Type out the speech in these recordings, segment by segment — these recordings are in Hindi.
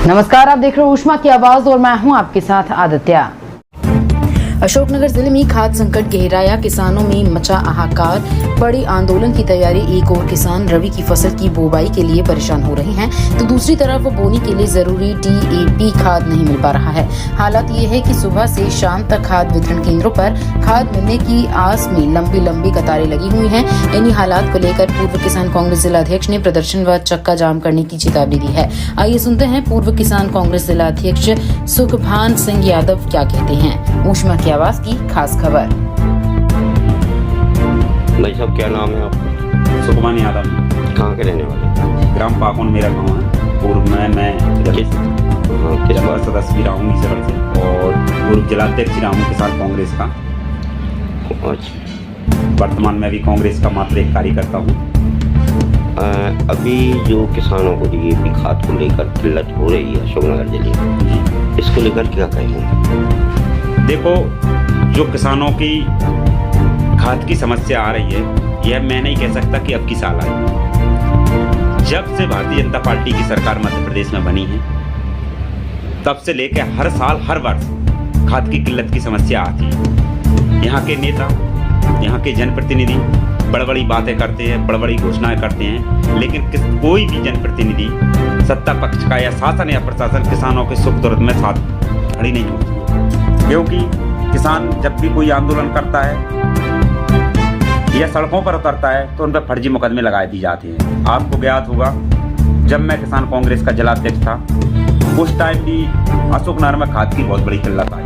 नमस्कार, आप देख रहे हो ऊष्मा की आवाज और मैं हूं आपके साथ आदित्य। अशोकनगर जिले में खाद्य संकट गहराया, किसानों में मचा हाहाकार, बड़ी आंदोलन की तैयारी। एक और किसान रबी की फसल की बुवाई के लिए परेशान हो रहे हैं, तो दूसरी तरफ वो बोनी के लिए जरूरी DAP खाद नहीं मिल पा रहा है। हालात ये है कि सुबह से शाम तक खाद वितरण केंद्रों पर खाद मिलने की आस में लंबी लंबी कतारें लगी हुई हैं। इन्हीं हालात को लेकर पूर्व किसान कांग्रेस जिलाध्यक्ष ने प्रदर्शन व चक्का जाम करने की चेतावनी दी है। आइए सुनते हैं पूर्व किसान कांग्रेस जिलाध्यक्ष सुखभान सिंह यादव क्या कहते हैं। ऊष्मा की आवाज की खास खबर। भाई साहब, क्या नाम है आपका? सुखभान यादव। कहाँ के रहने वाले? ग्राम पाकुन मेरा गांव है। पूर्व में मैं जनरल सदस्य भी रहा हूँ इस वर्ष से, और पूर्व जिलाध्यक्ष रहा हूँ किसान कांग्रेस का। वर्तमान में भी कांग्रेस का मात्र एक कार्यकर्ता हूँ। अभी जो किसानों को DAP खाद को लेकर किल्लत हो रही है अशोकनगर जिले में, इसको लेकर क्या कहेंगे? देखो, जो किसानों की खाद की समस्या आ रही है, यह मैं नहीं कह सकता कि अब की साल आई। जब से भारतीय जनता पार्टी की सरकार मध्य प्रदेश में बनी है, तब से लेकर हर साल हर वर्ष खाद की किल्लत की समस्या आती है। यहाँ के नेता, यहाँ के जनप्रतिनिधि बड़ी बड़ी बातें करते हैं, बड़ी बड़ी घोषणाएं करते हैं, लेकिन कोई भी जनप्रतिनिधि, सत्ता पक्ष का या शासन या प्रशासन, किसानों के सुख दुर्द में साथ खड़ी नहीं होती है। क्योंकि किसान जब भी कोई आंदोलन करता है या सड़कों पर उतरता है, तो उन पर फर्जी मुकदमे लगाए दी जाते हैं। आपको ज्ञात होगा, जब मैं किसान कांग्रेस का जिलाध्यक्ष था, उस टाइम भी अशोकनगर में खाद की बहुत बड़ी किल्लत आई।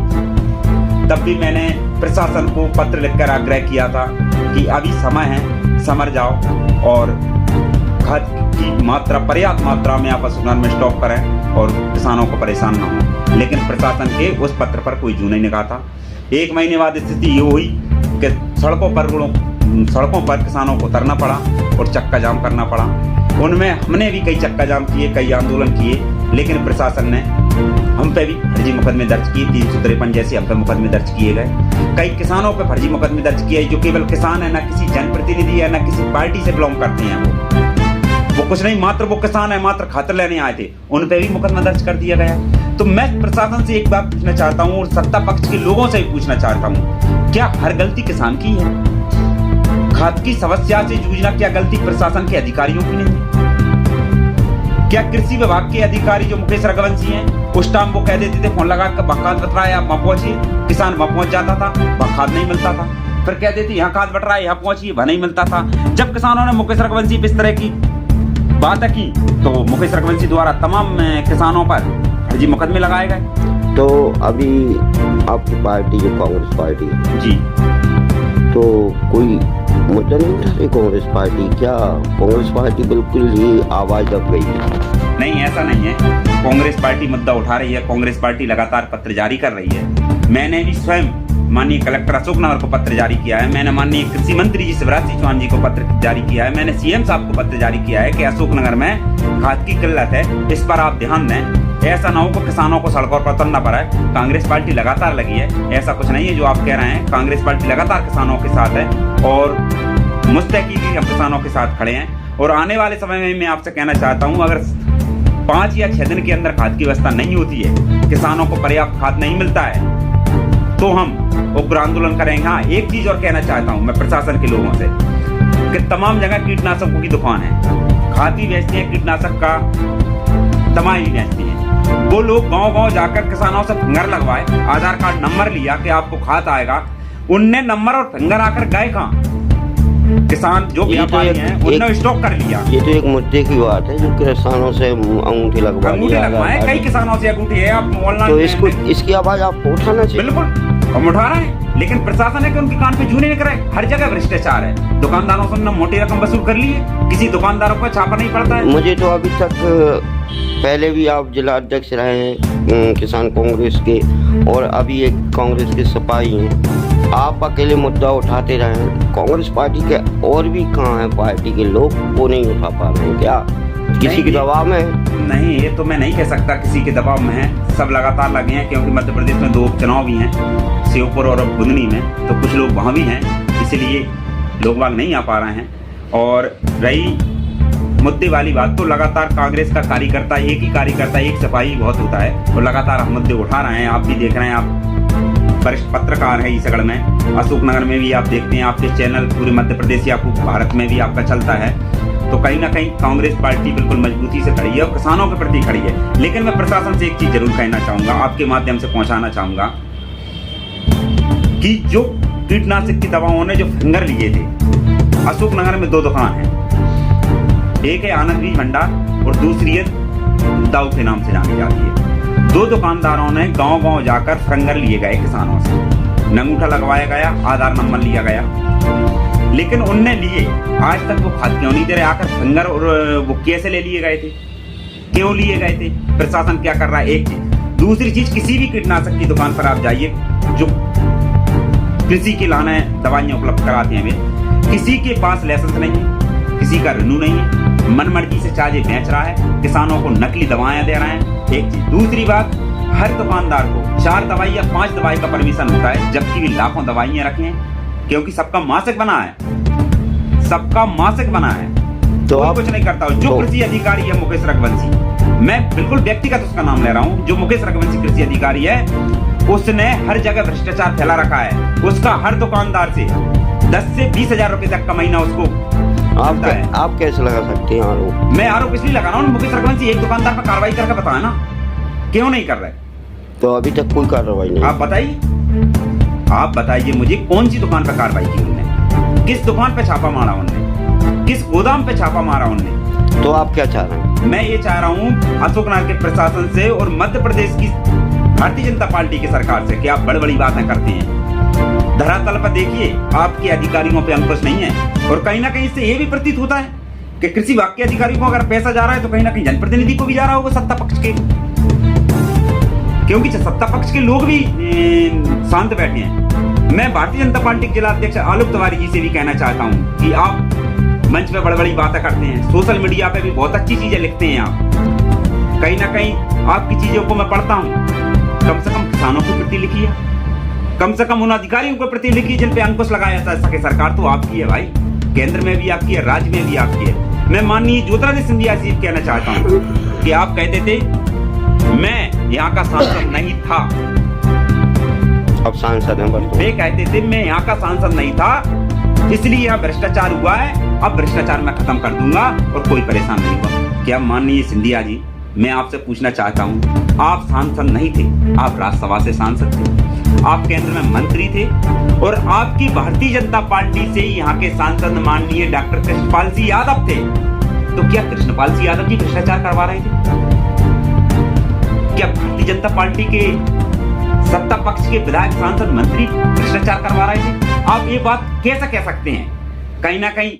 तब भी मैंने प्रशासन को पत्र लिखकर आग्रह किया था कि अभी समय है, समझ जाओ और खाद की मात्रा पर्याप्त मात्रा में आप अशोकनगर में स्टॉक करें और किसानों को परेशान न हो। लेकिन प्रशासन के उस पत्र पर कोई जू नहीं निकाला था। 1 महीने बाद स्थिति ये हुई कि सड़कों पर किसानों को उतरना पड़ा और चक्का जाम करना पड़ा। उनमें हमने भी कई चक्का जाम किए, कई आंदोलन किए, लेकिन प्रशासन ने हम पे भी फर्जी मुकदमे दर्ज किए। 353 जैसे हम पे मुकदमे दर्ज किए गए। कई किसानों पे फर्जी मुकदमे दर्ज किए जो केवल किसान है, ना किसी जनप्रतिनिधि है, ना किसी पार्टी से बिलोंग करते हैं। वो कुछ नहीं, मात्र वो किसान है, मात्र खातर लेने आए थे, उन पे भी मुकदमा दर्ज कर दिया गया। तो मैं प्रशासन से एक बात पूछना चाहता हूँ और सत्ता पक्ष के लोगों से भी पूछना चाहता हूँ, क्या हर गलती किसान की है? खाद की समस्या से जूझना क्या गलती प्रशासन के अधिकारियों की नहीं है? क्या कृषि विभाग के अधिकारी जो मुकेश रघुवंशी हैं, उस टाइम वो कह देते थे, फोन लगा कर खाद बट रहा है, आप वहां पहुंचिए, किसान वहां पहुंच जाता था, वहां खाद नहीं मिलता था। फिर कह देते यहाँ खाद बट रहा है, यहाँ पहुंचिए, वहां नहीं मिलता था। जब किसानों ने मुकेश रघुवंशी पे इस तरह की बात की, तो मुकेश रघुवंशी द्वारा तमाम किसानों पर फर्जी मुकदमे लगाए गए। तो अभी आपकी पार्टी जो कांग्रेस पार्टी जी, तो कोई मुद्दा नहीं उठा रही कांग्रेस पार्टी? क्या कांग्रेस पार्टी बिल्कुल ही आवाज दब गई है? नहीं, ऐसा नहीं है। कांग्रेस पार्टी मुद्दा उठा रही है। कांग्रेस पार्टी लगातार पत्र जारी कर रही है। मैंने भी स्वयं माननीय कलेक्टर अशोकनगर को पत्र जारी किया है। मैंने माननीय कृषि मंत्री जी शिवराज सिंह चौहान जी को पत्र जारी किया है। मैंने CM साहब को पत्र जारी किया है कि अशोकनगर में खाद की किल्लत है, इस पर आप ध्यान दें। ऐसा ना हो कि किसानों को सड़कों पर उतरना पड़ा है। कांग्रेस पार्टी लगातार लगी है, ऐसा कुछ नहीं है जो आप कह रहे हैं। कांग्रेस पार्टी लगातार किसानों के साथ है और मुस्तैकी हम किसानों के साथ खड़े हैं। और आने वाले समय में मैं आपसे कहना चाहता हूँ, अगर 5 या 6 दिन के अंदर खाद की व्यवस्था नहीं होती है, किसानों को पर्याप्त खाद नहीं मिलता है, तो हम उग्र आंदोलन करेंगे। हाँ, एक चीज और कहना चाहता हूँ मैं प्रशासन के लोगों से कि तमाम जगह कीटनाशकों की दुकान है, खाद भी बेचते हैं, कीटनाशक का दवाई भी बेचते हैं। वो लोग गांव-गांव जाकर किसानों से फिंगर लगवाए, आधार कार्ड नंबर लिया कि आपको खाद आएगा, उनने नंबर और फिंगर आकर गए कहाँ? किसान जो व्यापारी हैं उन्होंने स्टॉक कर लिया। ये तो एक मुद्दे की बात है जो किसानों से अंगूठी लगवाए, कई किसानों से अंगूठी है। आप ऑनलाइन तो इसकी आवाज आपको उठाना चाहिए। बिल्कुल, हम उठा रहे हैं, लेकिन प्रशासन है कि उनके कान पे जू नहीं निकल रहे। हर जगह भ्रष्टाचार है। दुकानदारों से मोटी रकम वसूल कर ली है, किसी दुकानदारों को छापा नहीं पड़ता है। मुझे तो अभी तक, पहले भी आप जिला अध्यक्ष रहे हैं किसान कांग्रेस के, और अभी एक कांग्रेस के सिपाही हैं, आप अकेले मुद्दा उठाते रहे। कांग्रेस पार्टी के और भी कहाँ हैं पार्टी के लोग, वो नहीं उठा पा रहे हैं? क्या किसी के दबाव में है? नहीं, ये तो मैं नहीं कह सकता किसी के दबाव में है। सब लगातार लगे हैं, क्योंकि मध्य प्रदेश में 2 उपचुनाव भी हैं, श्योपुर और बुधनी में, तो कुछ लोग वहाँ भी हैं, इसलिए लोग बाग नहीं आ पा रहे हैं। और रही मुद्दे वाली बात तो लगातार कांग्रेस का कार्यकर्ता, एक ही कार्यकर्ता, एक सिपाही बहुत होता है, और लगातार हम मुद्दे उठा रहे हैं। आप भी देख रहे हैं, आप वरिष्ठ पत्रकार हैं ईसगढ़ में, अशोकनगर में भी आप देखते हैं, आपके चैनल पूरे मध्य प्रदेश या भारत में भी आपका चलता है। तो कहीं ना कहीं कांग्रेस पार्टी बिल्कुल मजबूती से खड़ी है और किसानों के प्रति खड़ी है। लेकिन मैं प्रशासन से एक चीज जरूर कहना चाहूंगा, आपके माध्यम से पहुंचाना चाहूंगा कि जो कीटनाशक की दवाओं ने जो फिंगर लिए थे, अशोकनगर में 2 दुकान है, एक है आनंद बीज भंडार और दूसरी है दाऊ के नाम से जानी जाती है। 2 दुकानदारों ने गांव-गांव जाकर फिंगर लिए गए किसानों से, नंगूठा लगवाया गया, आधार नंबर लिया गया, लेकिन उनने लिए, आज तक वो खाद क्यों नहीं दे रहे? आकर फिंगर और वो कैसे ले लिए गए थे, क्यों लिए गए थे? प्रशासन क्या कर रहा है? एक चीज। दूसरी चीज, किसी भी कीटनाशक की दुकान पर आप जाइए जो कृषि के लाने दवाइयां उपलब्ध कराते हैं, वे किसी के पास लाइसेंस नहीं है, किसी का रिन्यू नहीं है, मनमर्जी से चार्ज बेच रहा है, किसानों को नकली दवाएं दे रहे हैं। एक चीज। दूसरी बात, हर दुकानदार को 4 दवाई या 5 दवाई का परमिशन होता है, जबकि भी लाखों दवाइयां रखे हैं, क्योंकि सबका मासिक बना है, सबका मासिक बना है, तो आप कुछ नहीं करता। जो कृषि अधिकारी है मुकेश रघुवंशी, मैं बिल्कुल व्यक्तिगत उसका नाम ले रहा हूं, जो मुकेश रघुवंशी कृषि अधिकारी है, उसने हर जगह भ्रष्टाचार फैला रखा है। उसका हर दुकानदार से 10 से 20 हजार रुपए तक का महीना उसको आप कैसे लगा सकते हैं आरोप? मैं आरोप इसलिए लगा रहा हूँ, मुकेश रघुवंशी एक दुकानदार पर कार्रवाई करके बताया ना, क्यों नहीं कर रहे? तो अभी तक कोई कार्रवाई नहीं। आप बताइए मुझे, कौन सी दुकान पर कार्रवाई की उन्होंने? किस दुकान पे छापा मारा उन्होंने? किस गोदाम पे छापा मारा उन्होंने? तो आप क्या चाह रहे हैं? मैं ये चाह रहा हूँ अशोकनगर के प्रशासन से और मध्य प्रदेश की भारतीय जनता पार्टी की सरकार से कि आप बड़ी बड़ी बातें करते हैं, धरातल पर देखिए आपके अधिकारियों पे अंकुश नहीं है। और कहीं ना कहीं इससे ये भी प्रतीत होता है कि कृषि विभाग के अधिकारियों को अगर पैसा जा रहा है तो कहीं ना कहीं जनप्रतिनिधि को भी जा रहा होगा, सत्ता पक्ष के, क्योंकि सत्ता पक्ष के लोग भी शांत बैठे हैं। मैं भारतीय जनता पार्टी के जिला अध्यक्ष आलोक तिवारी जी से भी कहना चाहता हूं कि आप मंच पे बड़ी बड़ी बातें करते हैं, सोशल मीडिया पे भी बहुत अच्छी चीजें लिखते हैं आप, कहीं ना कहीं आपकी चीजों को मैं पढ़ता हूं, कम से कम किसानों के प्रति लिखिए, कम से कम उन अधिकारियों के प्रति लिखिए जिन पे अंकुश लगाया जा सके। सरकार तो आपकी है भाई, केंद्र में भी आपकी है, राज्य में भी आपकी है। मैं माननीय ज्योतिरादित्य सिंधिया से कहना चाहता हूं कि आप कहते थे मैं यहाँ का सांसद नहीं था, अब सांसद हैं। वे कहते थे मैं यहाँ का सांसद नहीं था, इसलिए यहाँ भ्रष्टाचार हुआ है, अब भ्रष्टाचार मैं खत्म कर दूंगा और कोई परेशान नहीं हुआ। क्या माननीय सिंधिया जी, मैं आपसे पूछना चाहता हूँ, आप सांसद नहीं थे, आप राज्यसभा से सांसद थे, आप केंद्र में मंत्री थे, और आपकी भारतीय जनता पार्टी से यहाँ के सांसद माननीय डॉक्टर कृष्णपाल सिंह यादव थे, तो क्या कृष्णपाल सिंह यादव जी भ्रष्टाचार करवा रहे थे? क्या भारतीय जनता पार्टी के सत्ता पक्ष के विधायक, सांसद, मंत्री भ्रष्टाचार करवा रहे थे? आप ये बात कैसे कह सकते हैं? कहीं ना कहीं